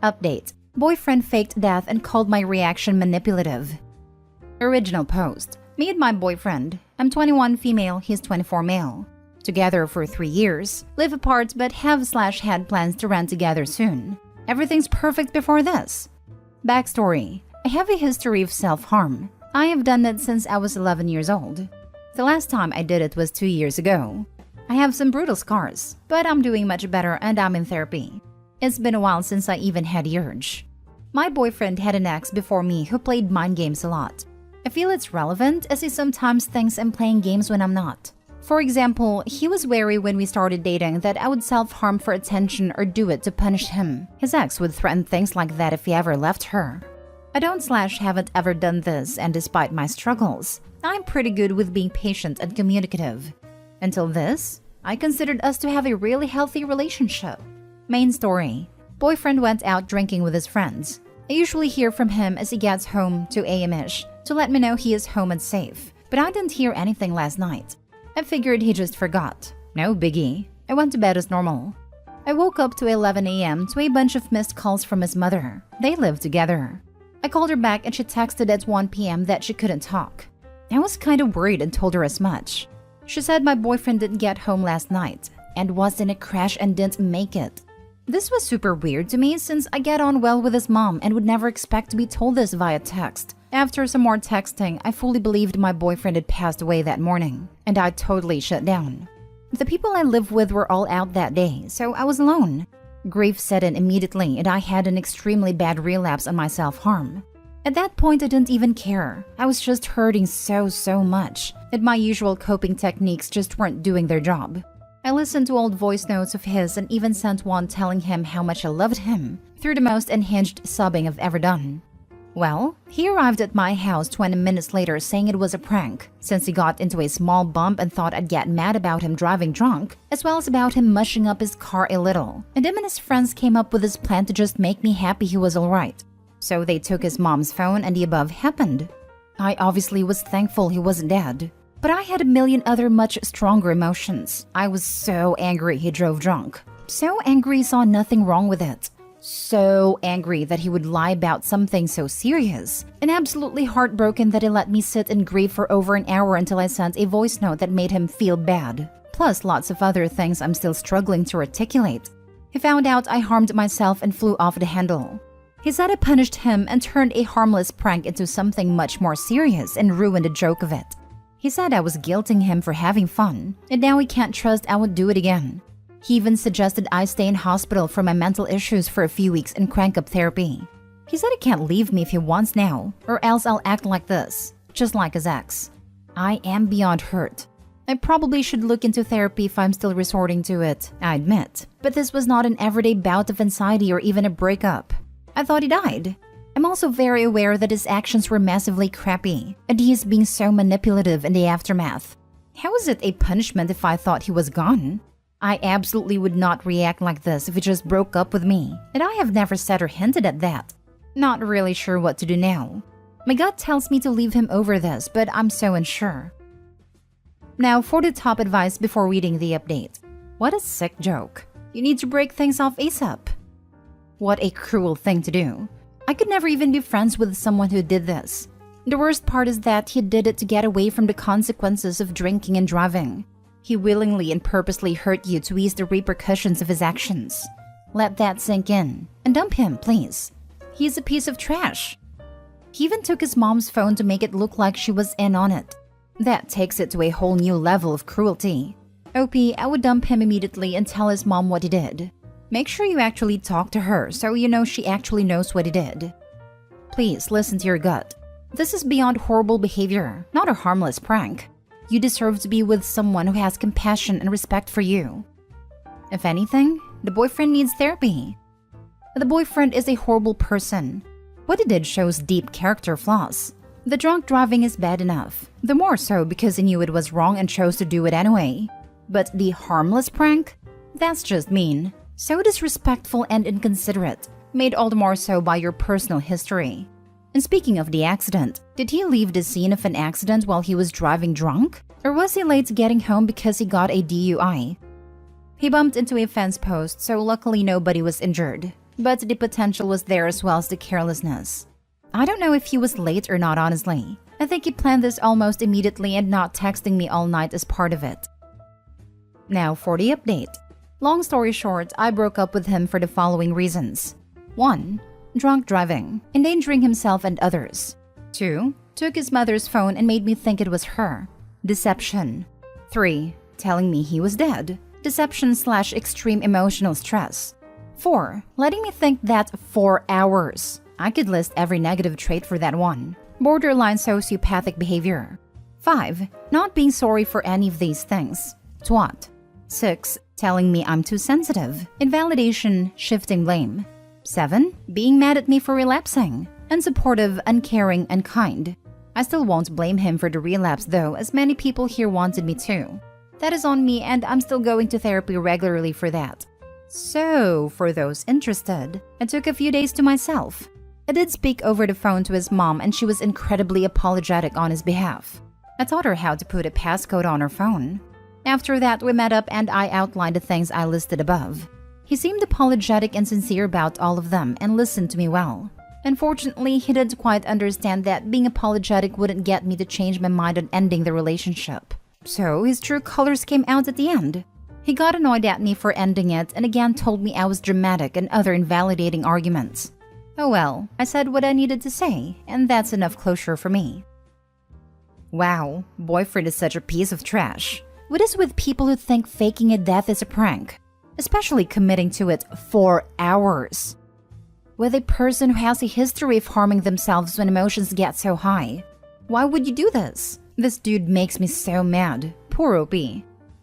Update. Boyfriend faked death and called my reaction manipulative. Original post. Me and my boyfriend. I'm 21 female, he's 24 male. Together for 3 years. Live apart but have/had plans to rent together soon. Everything's perfect before this. Backstory. I have a history of self-harm. I have done it since I was 11 years old. The last time I did it was 2 years ago. I have some brutal scars, but I'm doing much better and I'm in therapy. It's been a while since I even had the urge. My boyfriend had an ex before me who played mind games a lot. I feel it's relevant as he sometimes thinks I'm playing games when I'm not. For example, he was wary when we started dating that I would self-harm for attention or do it to punish him. His ex would threaten things like that if he ever left her. I don't/haven't ever done this, and despite my struggles, I'm pretty good with being patient and communicative. Until this, I considered us to have a really healthy relationship. Main story. Boyfriend went out drinking with his friends. I usually hear from him as he gets home 2 a.m.-ish to let me know he is home and safe, but I didn't hear anything last night. I figured he just forgot. No biggie. I went to bed as normal. I woke up to 11 a.m. to a bunch of missed calls from his mother. They live together. I called her back and she texted at 1 p.m. that she couldn't talk. I was kind of worried and told her as much. She said my boyfriend didn't get home last night and was in a crash and didn't make it. This was super weird to me since I get on well with his mom and would never expect to be told this via text. After some more texting, I fully believed my boyfriend had passed away that morning, and I totally shut down. The people I lived with were all out that day, so I was alone. Grief set in immediately and I had an extremely bad relapse on my self-harm. At that point, I didn't even care. I was just hurting so much that my usual coping techniques just weren't doing their job. I listened to old voice notes of his and even sent one telling him how much I loved him through the most unhinged sobbing I've ever done. Well, he arrived at my house 20 minutes later saying it was a prank since he got into a small bump and thought I'd get mad about him driving drunk, as well as about him mushing up his car a little. And him and his friends came up with this plan to just make me happy he was alright. So they took his mom's phone and the above happened. I obviously was thankful he wasn't dead. But I had a million other much stronger emotions. I was so angry he drove drunk. So angry he saw nothing wrong with it. So angry that he would lie about something so serious. And absolutely heartbroken that he let me sit in grief for over an hour until I sent a voice note that made him feel bad. Plus lots of other things I'm still struggling to articulate. He found out I harmed myself and flew off the handle. He said I punished him and turned a harmless prank into something much more serious and ruined the joke of it. He said I was guilting him for having fun, and now he can't trust I would do it again. He even suggested I stay in hospital for my mental issues for a few weeks and crank up therapy. He said he can't leave me if he wants now, or else I'll act like this, just like his ex. I am beyond hurt. I probably should look into therapy if I'm still resorting to it, I admit, but this was not an everyday bout of anxiety or even a breakup. I thought he died. I'm also very aware that his actions were massively crappy, and he is being so manipulative in the aftermath. How is it a punishment if I thought he was gone? I absolutely would not react like this if he just broke up with me, and I have never said or hinted at that. Not really sure what to do now. My gut tells me to leave him over this, but I'm so unsure. Now for the top advice before reading the update. What a sick joke. You need to break things off ASAP. What a cruel thing to do. I could never even be friends with someone who did this. The worst part is that he did it to get away from the consequences of drinking and driving. He willingly and purposely hurt you to ease the repercussions of his actions. Let that sink in. And dump him, please. He's a piece of trash. He even took his mom's phone to make it look like she was in on it. That takes it to a whole new level of cruelty. OP, I would dump him immediately and tell his mom what he did. Make sure you actually talk to her so you know she actually knows what he did. Please listen to your gut. This is beyond horrible behavior, not a harmless prank. You deserve to be with someone who has compassion and respect for you. If anything, the boyfriend needs therapy. The boyfriend is a horrible person. What he did shows deep character flaws. The drunk driving is bad enough, the more so because he knew it was wrong and chose to do it anyway. But the harmless prank? That's just mean. So disrespectful and inconsiderate, made all the more so by your personal history. And speaking of the accident, did he leave the scene of an accident while he was driving drunk? Or was he late getting home because he got a DUI? He bumped into a fence post, so luckily nobody was injured. but the potential was there as well as the carelessness. I don't know if he was late or not, honestly. I think he planned this almost immediately and not texting me all night as part of it. Now for the update. Long story short, I broke up with him for the following reasons. 1. Drunk driving, endangering himself and others. 2. Took his mother's phone and made me think it was her. Deception. 3. Telling me he was dead. Deception/extreme emotional stress. 4. Letting me think that 4 hours. I could list every negative trait for that one. Borderline sociopathic behavior. 5. Not being sorry for any of these things. Twat. 6. Telling me I'm too sensitive. Invalidation, shifting blame. 7. Being mad at me for relapsing. Unsupportive, uncaring, unkind. I still won't blame him for the relapse though, as many people here wanted me to. That is on me and I'm still going to therapy regularly for that. So, for those interested, I took a few days to myself. I did speak over the phone to his mom and she was incredibly apologetic on his behalf. I taught her how to put a passcode on her phone. After that, we met up and I outlined the things I listed above. He seemed apologetic and sincere about all of them and listened to me well. Unfortunately, he didn't quite understand that being apologetic wouldn't get me to change my mind on ending the relationship. So his true colors came out at the end. He got annoyed at me for ending it and again told me I was dramatic and other invalidating arguments. Oh well, I said what I needed to say, and that's enough closure for me. Wow, boyfriend is such a piece of trash. What is with people who think faking a death is a prank? Especially committing to it 4 hours. With a person who has a history of harming themselves when emotions get so high. Why would you do this? This dude makes me so mad. Poor OP.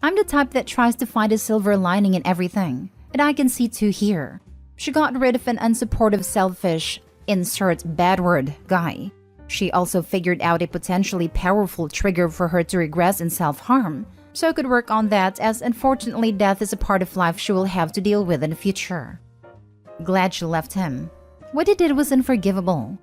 I'm the type that tries to find a silver lining in everything, and I can see too here. She got rid of an unsupportive, selfish, insert bad word, guy. She also figured out a potentially powerful trigger for her to regress in self-harm, so I could work on that as unfortunately death is a part of life she will have to deal with in the future. Glad she left him. What he did was unforgivable.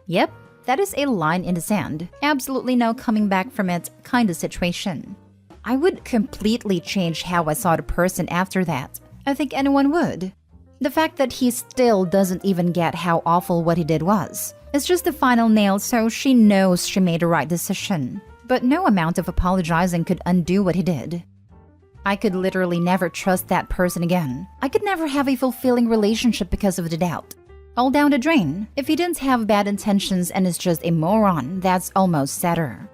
Yep, that is a line in the sand. Absolutely no coming back from it kind of situation. I would completely change how I saw the person after that. I think anyone would. The fact that he still doesn't even get how awful what he did was. It's just the final nail, so she knows she made the right decision. But no amount of apologizing could undo what he did. I could literally never trust that person again. I could never have a fulfilling relationship because of the doubt. All down the drain. If he didn't have bad intentions and is just a moron, that's almost sadder.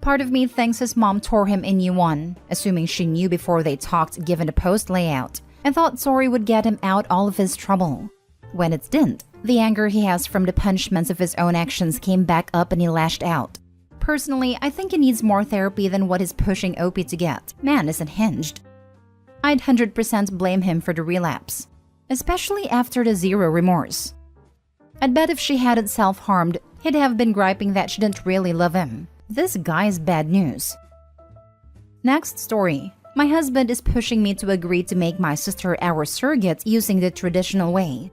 Part of me thinks his mom tore him a new one, assuming she knew before they talked given the post layout, and thought sorry would get him out all of his trouble. When it didn't, the anger he has from the punishments of his own actions came back up and he lashed out. Personally, I think he needs more therapy than what he's pushing OP to get. Man is unhinged. I'd 100% blame him for the relapse, especially after the zero remorse. I'd bet if she hadn't self-harmed, he'd have been griping that she didn't really love him. This guy's bad news. Next story. My husband is pushing me to agree to make my sister our surrogate using the traditional way.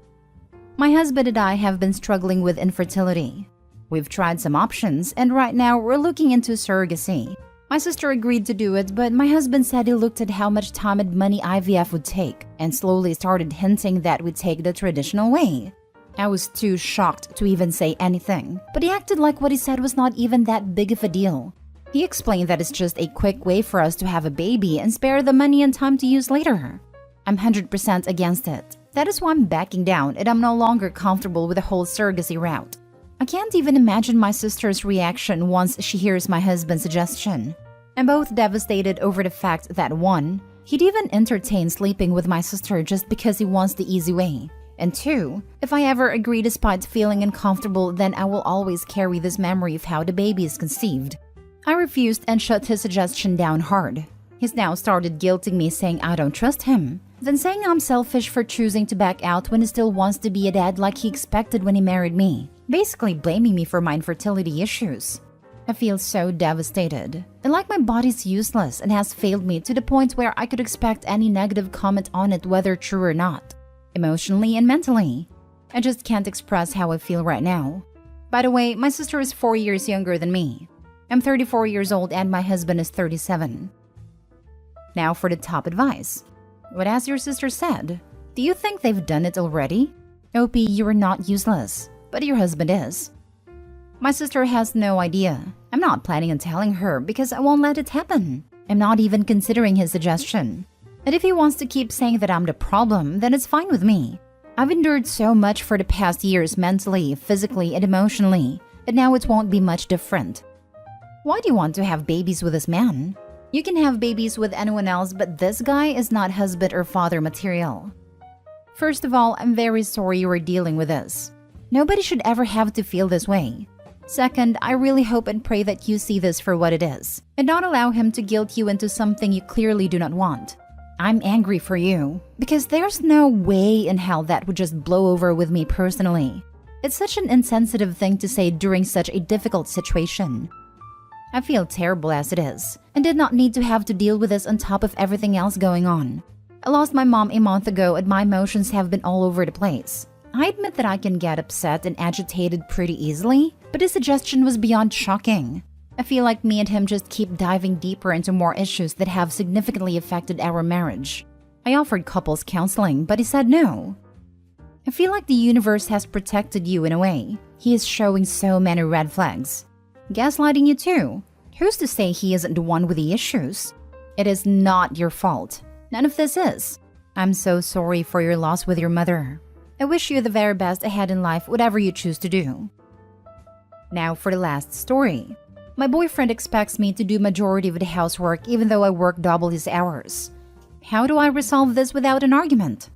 My husband and I have been struggling with infertility. We've tried some options, and right now we're looking into surrogacy. My sister agreed to do it, but my husband said he looked at how much time and money IVF would take, and slowly started hinting that we'd take the traditional way. I was too shocked to even say anything, but he acted like what he said was not even that big of a deal. He explained that it's just a quick way for us to have a baby and spare the money and time to use later. I'm 100% against it. That is why I'm backing down, and I'm no longer comfortable with the whole surrogacy route. I can't even imagine my sister's reaction once she hears my husband's suggestion. I'm both devastated over the fact that 1, he'd even entertain sleeping with my sister just because he wants the easy way. And 2, if I ever agree despite feeling uncomfortable, then I will always carry this memory of how the baby is conceived. I refused and shut his suggestion down hard. He's now started guilting me, saying I don't trust him, then saying I'm selfish for choosing to back out when he still wants to be a dad like he expected when he married me, basically blaming me for my infertility issues. I feel so devastated, and like my body's useless and has failed me to the point where I could expect any negative comment on it, whether true or not, emotionally and mentally. I just can't express how I feel right now. By the way, my sister is 4 years younger than me. I'm 34 years old and my husband is 37. Now for the top advice. What has your sister said? Do you think they've done it already? OP, you are not useless, but your husband is. My sister has no idea. I'm not planning on telling her because I won't let it happen. I'm not even considering his suggestion. And if he wants to keep saying that I'm the problem, then it's fine with me. I've endured so much for the past years mentally, physically, and emotionally, and now it won't be much different. Why do you want to have babies with this man? You can have babies with anyone else, but this guy is not husband or father material. First of all, I'm very sorry you are dealing with this. Nobody should ever have to feel this way. Second, I really hope and pray that you see this for what it is, and not allow him to guilt you into something you clearly do not want. I'm angry for you, because there's no way in hell that would just blow over with me personally. It's such an insensitive thing to say during such a difficult situation. I feel terrible as it is, and did not need to have to deal with this on top of everything else going on. I lost my mom a month ago and my emotions have been all over the place. I admit that I can get upset and agitated pretty easily, but his suggestion was beyond shocking. I feel like me and him just keep diving deeper into more issues that have significantly affected our marriage. I offered couples counseling, but he said no. I feel like the universe has protected you in a way. He is showing so many red flags. Gaslighting you too. Who's to say he isn't the one with the issues? It is not your fault. None of this is. I'm so sorry for your loss with your mother. I wish you the very best ahead in life, whatever you choose to do. Now for the last story. My boyfriend expects me to do majority of the housework even though I work double his hours. How do I resolve this without an argument?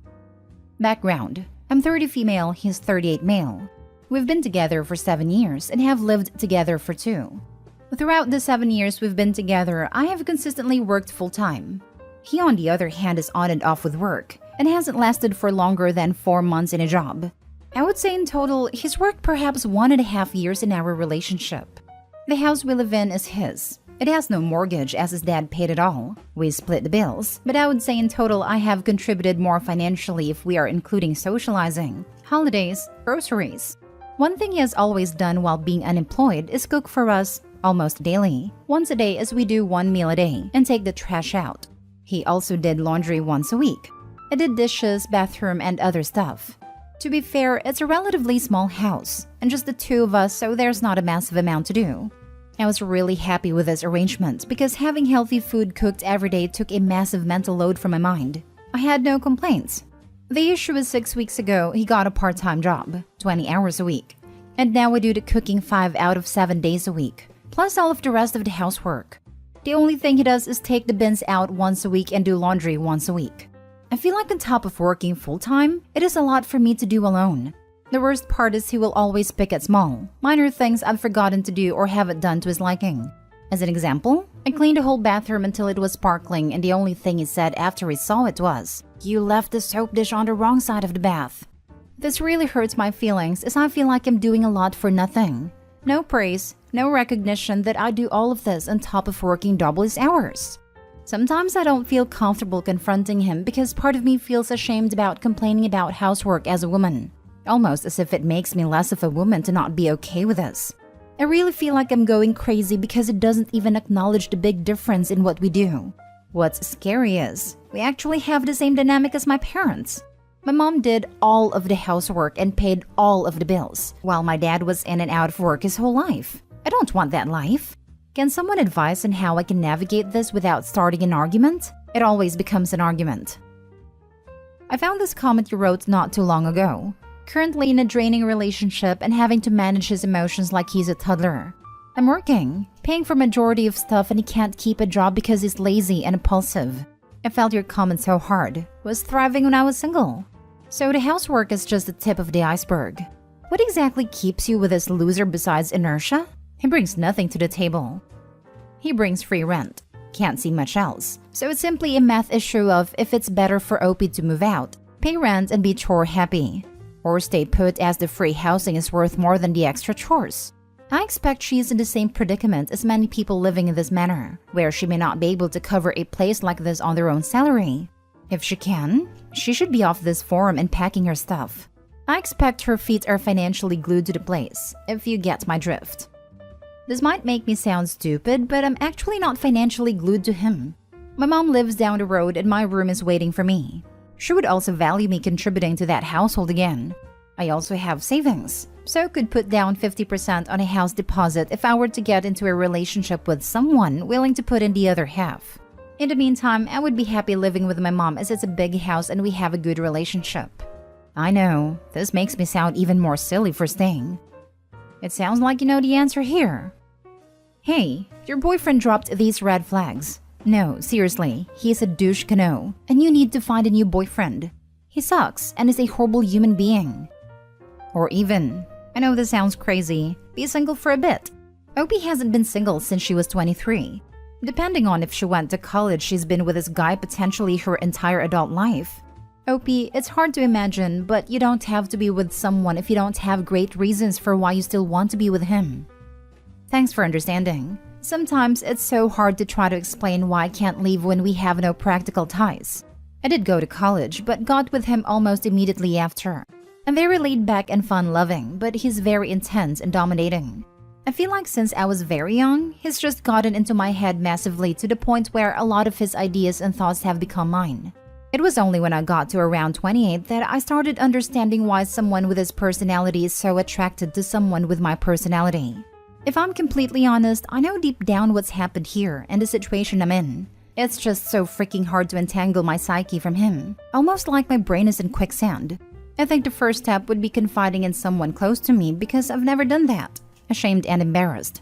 Background. I'm 30 female, he's 38 male. We've been together for 7 years and have lived together for 2. Throughout the 7 years we've been together, I have consistently worked full-time. He, on the other hand, is on and off with work and hasn't lasted for longer than 4 months in a job. I would say in total, he's worked perhaps 1.5 years in our relationship. The house we live in is his. It has no mortgage as his dad paid it all. We split the bills, but I would say in total I have contributed more financially if we are including socializing, holidays, groceries. One thing he has always done while being unemployed is cook for us almost daily, once a day as we do 1 meal a day, and take the trash out. He also did laundry once a week. I did dishes, bathroom, and other stuff. To be fair, it's a relatively small house, and just the 2 of us, so there's not a massive amount to do. I was really happy with this arrangement because having healthy food cooked every day took a massive mental load from my mind. I had no complaints. The issue is 6 weeks ago, he got a part-time job, 20 hours a week. And now we do the cooking 5 out of 7 days a week, plus all of the rest of the housework. The only thing he does is take the bins out once a week and do laundry once a week. I feel like on top of working full-time, it is a lot for me to do alone. The worst part is he will always pick at small, minor things I've forgotten to do or haven't done to his liking. As an example, I cleaned the whole bathroom until it was sparkling and the only thing he said after he saw it was, "You left the soap dish on the wrong side of the bath." This really hurts my feelings as I feel like I'm doing a lot for nothing. No praise, no recognition that I do all of this on top of working double his hours. Sometimes I don't feel comfortable confronting him because part of me feels ashamed about complaining about housework as a woman. Almost as if it makes me less of a woman to not be okay with this. I really feel like I'm going crazy because it doesn't even acknowledge the big difference in what we do. What's scary is, we actually have the same dynamic as my parents. My mom did all of the housework and paid all of the bills, while my dad was in and out of work his whole life. I don't want that life. Can someone advise on how I can navigate this without starting an argument? It always becomes an argument. I found this comment you wrote not too long ago. Currently in a draining relationship and having to manage his emotions like he's a toddler. I'm working, paying for majority of stuff and he can't keep a job because he's lazy and impulsive. I felt your comment so hard. Was thriving when I was single. So the housework is just the tip of the iceberg. What exactly keeps you with this loser besides inertia? He brings nothing to the table. He brings free rent. Can't see much else. So it's simply a math issue of if it's better for OP to move out, pay rent and be chore happy. Or stay put as the free housing is worth more than the extra chores. I expect she is in the same predicament as many people living in this manner, where she may not be able to cover a place like this on their own salary. If she can, she should be off this forum and packing her stuff. I expect her feet are financially glued to the place, if you get my drift. This might make me sound stupid, but I'm actually not financially glued to him. My mom lives down the road and my room is waiting for me. She would also value me contributing to that household again. I also have savings, so could put down 50% on a house deposit if I were to get into a relationship with someone willing to put in the other half. In the meantime, I would be happy living with my mom as it's a big house and we have a good relationship. I know, this makes me sound even more silly for staying. It sounds like you know the answer here. Hey, your boyfriend dropped these red flags. No, seriously, he's a douche canoe, and you need to find a new boyfriend. He sucks and is a horrible human being. Or even, I know this sounds crazy, be single for a bit. Opie hasn't been single since she was 23. Depending on if she went to college, she's been with this guy potentially her entire adult life. Opie, it's hard to imagine, but you don't have to be with someone if you don't have great reasons for why you still want to be with him. Thanks for understanding. Sometimes it's so hard to try to explain why I can't leave when we have no practical ties. I did go to college, but got with him almost immediately after. I'm very laid back and fun-loving, but he's very intense and dominating. I feel like since I was very young, he's just gotten into my head massively to the point where a lot of his ideas and thoughts have become mine. It was only when I got to around 28 that I started understanding why someone with his personality is so attracted to someone with my personality. If I'm completely honest, I know deep down what's happened here and the situation I'm in. It's just so freaking hard to untangle my psyche from him, almost like my brain is in quicksand. I think the first step would be confiding in someone close to me because I've never done that. Ashamed and embarrassed.